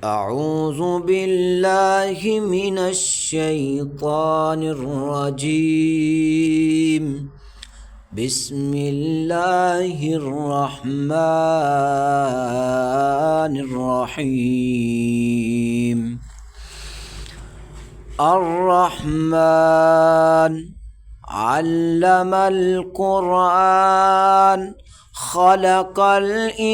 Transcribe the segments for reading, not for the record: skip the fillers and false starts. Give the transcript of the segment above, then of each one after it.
أعوذ بالله من الشيطان الرجيم. بسم الله الرحمن الرحيم. الرحمن علم القرآن خلق الإنسان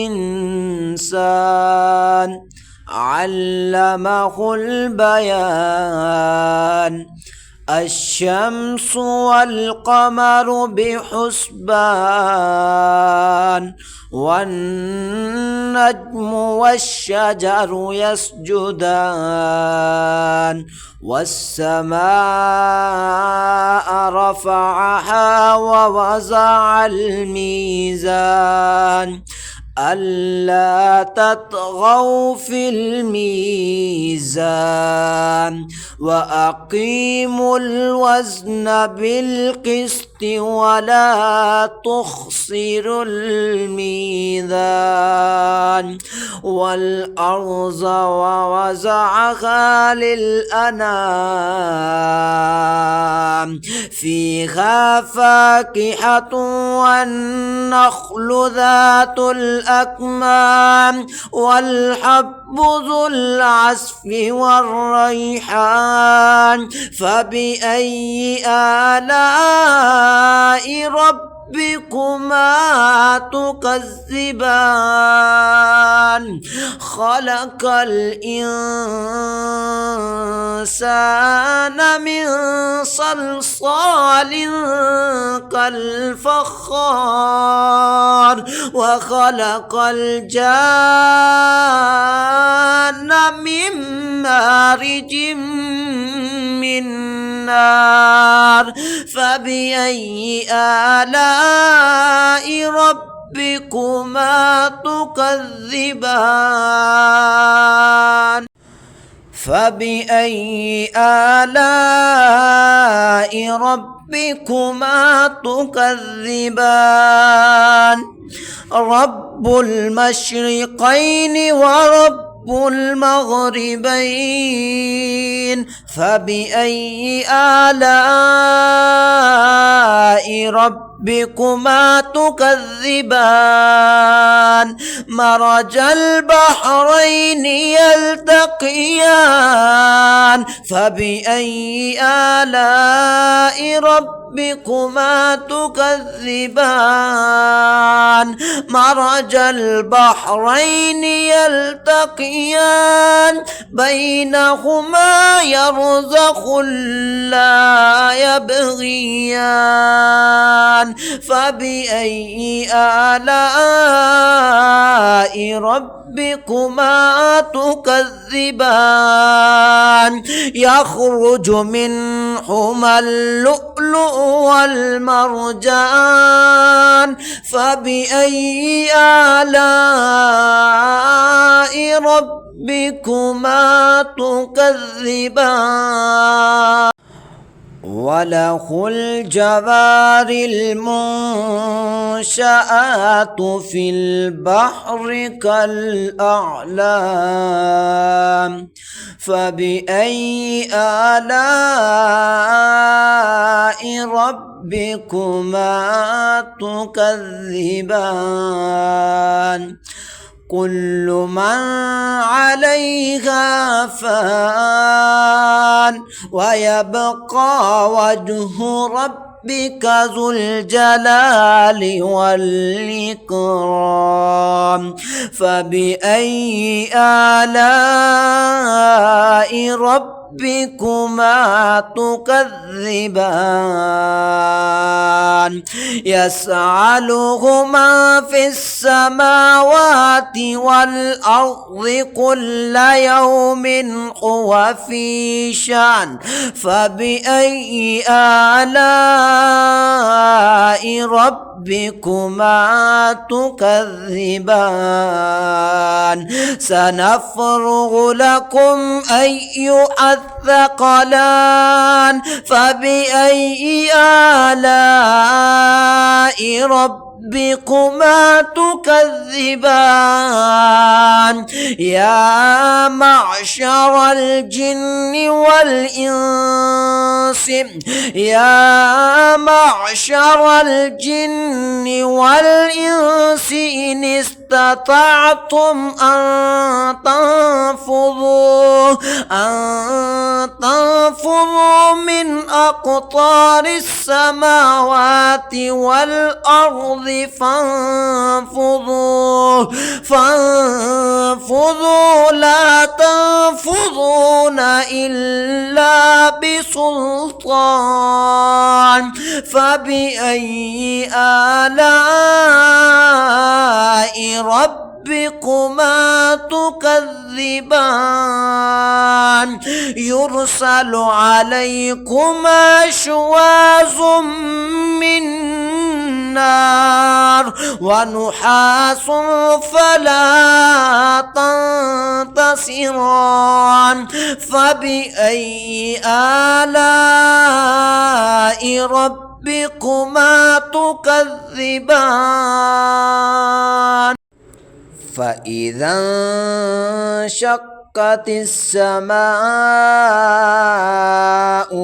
علمه البيان. الشمس والقمر بحسبان والنجم والشجر يسجدان والسماء رفعها ووضع الميزان ألا تطغوا في الميزان وأقيموا الوزن بالقسط ولا تخسروا الميزان. والأرض ووضعها للأنام فيها فاكهة والنخل ذات الأكمام والحب ذو العصف والريحان. فبأي آلاء ربكما تكذبان؟ خلق الإنسان من صلصال كالفخار وخلق الجان من مارج من نار. فبأي آلاء ربكما تكذبان؟ فبأي آلاء ربكما تكذبان؟ رب المشرقين ورب المغربين. فبأي آلاء ربكما تكذبان؟ مرج البحرين يلتقيان. فبأي آلاء ربكما تكذبان؟ مرج البحرين يلتقيان بينهما يرزخ لا يبغيان. فبأي آلاء ربكما تكذبان؟ يخرج منهما اللؤلؤ والمرجان. فبأي آلاء ربكما تكذبان؟ وله الجوار المنشآت في البحر كالأعلام. فبأي آلاء ربكما تكذبان؟ كل من عليها فان ويبقى وجه ربك ذو الجلال والإكرام. فبأي آلاء ربكما تكذبان؟ يسأله من في السماوات والأرض كل يوم هو في شأن. فبأي آلاء ربكما تكذبان؟ سنفرغ لكم أيها الثقلان. فبأي آلاء ربكما ربكما تكذبان يا معشر الجن والإنس يا معشر الجن والإنس إن استطعتم أن تنفذوا من أقطار السماوات والأرض فانفذوا لا تنفذون إلا بسلطان فبأي آلاء ربكما تكذبان يرسل عليكما شواظ من نار ونحاس فلا تنتصران فبأي آلاء ربكما تكذبان فإذا انشقت السماء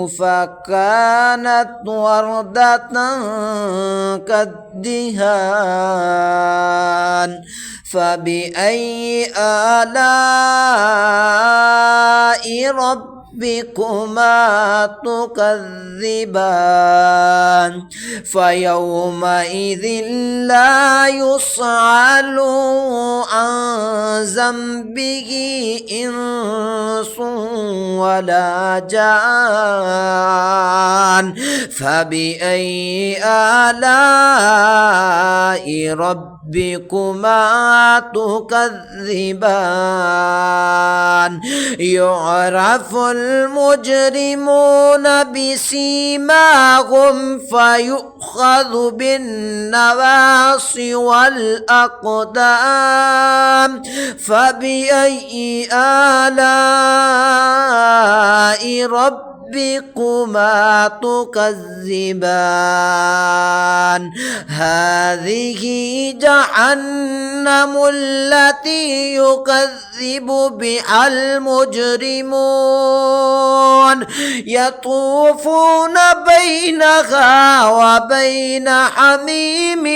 فكانت وردة كالدهان فبأي آلاء ربكما تكذبان فيومئذ لا يسأل عن ذنبه إنس ولا جان فبأي آلاء ربكما تكذبان يعرف المجرمون بسيماهم فيؤخذ بالنواصي والأقدام فبأي آلاء ربكما تكذبان هذه جهنم التي يكذب بها المجرمون يطوفون بينها وبين حميم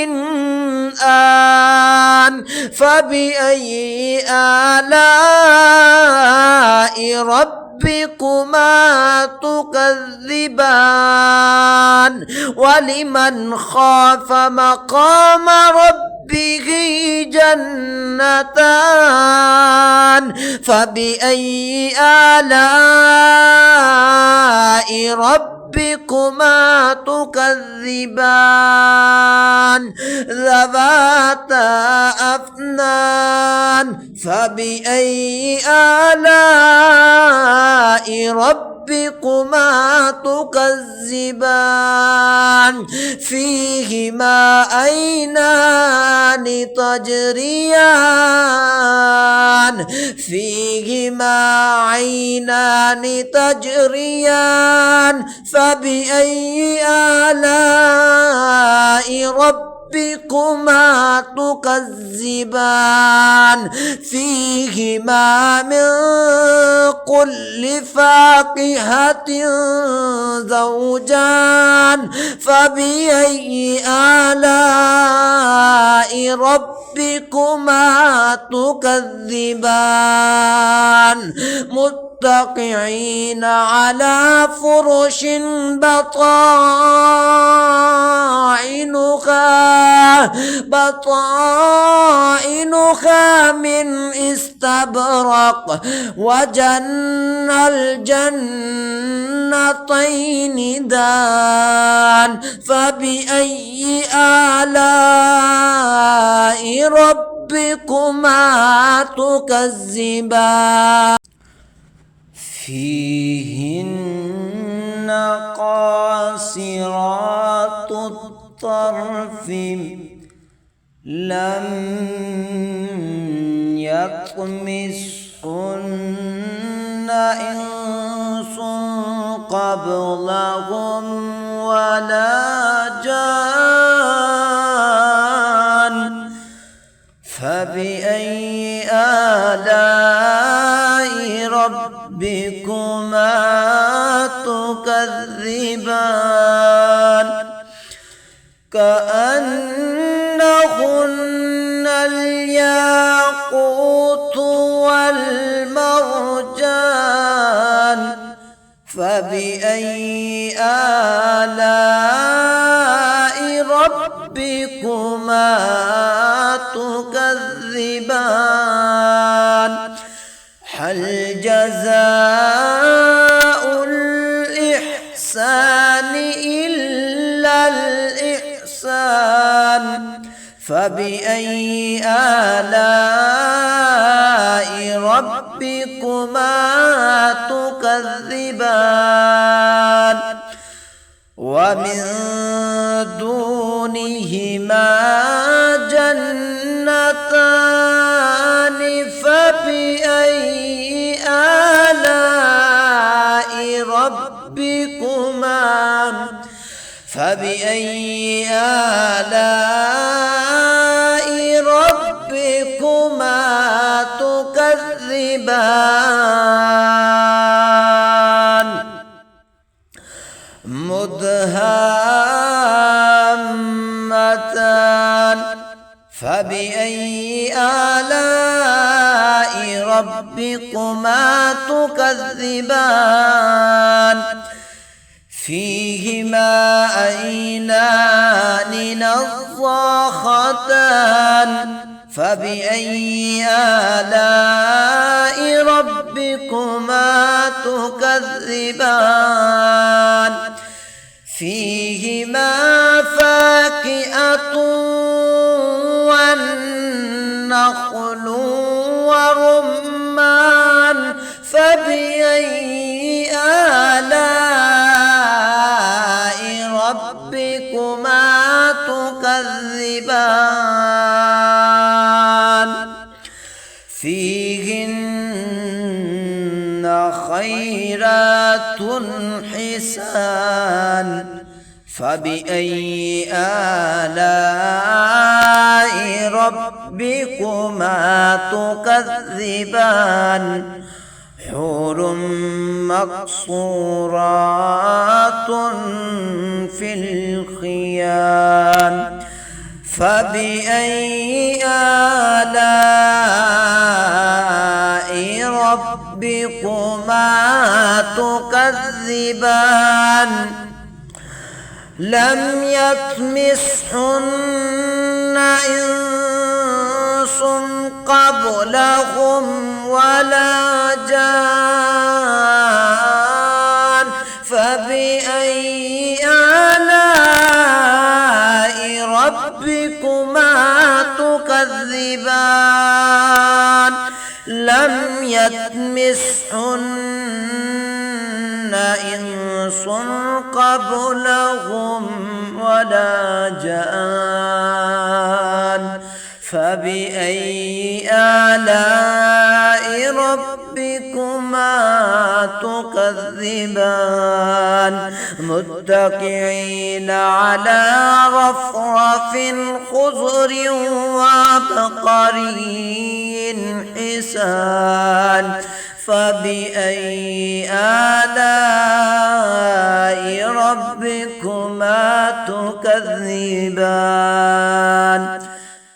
آن فبأي آلاء ربكما تكذبان ولمن خاف مقام ربه جنتان فبأي آلاء ربكما تكذبان ذواتا أفنان فبأي آلاء ربكما تكذبان فيهما عينان تجريان فبأي آلاء ربكما تكذبان فيهما من كل فاكهة زوجان فبأي آلاء ربكما تكذبان متكئين على فرش بطائنها من استبرق وجنى الجنتين دان فبأي آلاء ربكما تكذبان فيهن قاصرات الطرف لم يطمثهن إنس قبلهم ولا جان فبأي آلاء ربكما تكذبان كأنهن الياقوت والمرجان فبأي آلاء ربكما تكذبان هل جزاء الإحسان إلا الإحسان فبأي آلاء ربكما تكذبان ومن دونهما جنتان فبأي آلاء ربكما تكذبان مدهامتان فبأي آلاء ربكما تكذبان فيهما عينان نضاختان فبأي آلاء ربكما تكذبان فيهما فاكهة والنخل ورمان فبأي آلاء ربكما تكذبان فيهن خيرات حسان فبأي آلاء ربكما تكذبان حور مقصورات في الخيام فبأي آلاء ربكما تكذبان لم يطمثهن إنس قبلهم ولا جان فبأي آلاء ربكما تكذبان لم يطمثهن إنس قبلهم ولا جان فبأي آلاء ربكما تكذبان متكئين على رفرف خضر وعبقري حسان فبأي آلاء ربكما تكذبان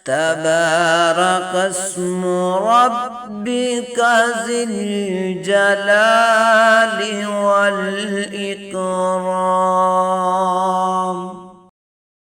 تبارك اسم ربك ذي الجلال والإكرام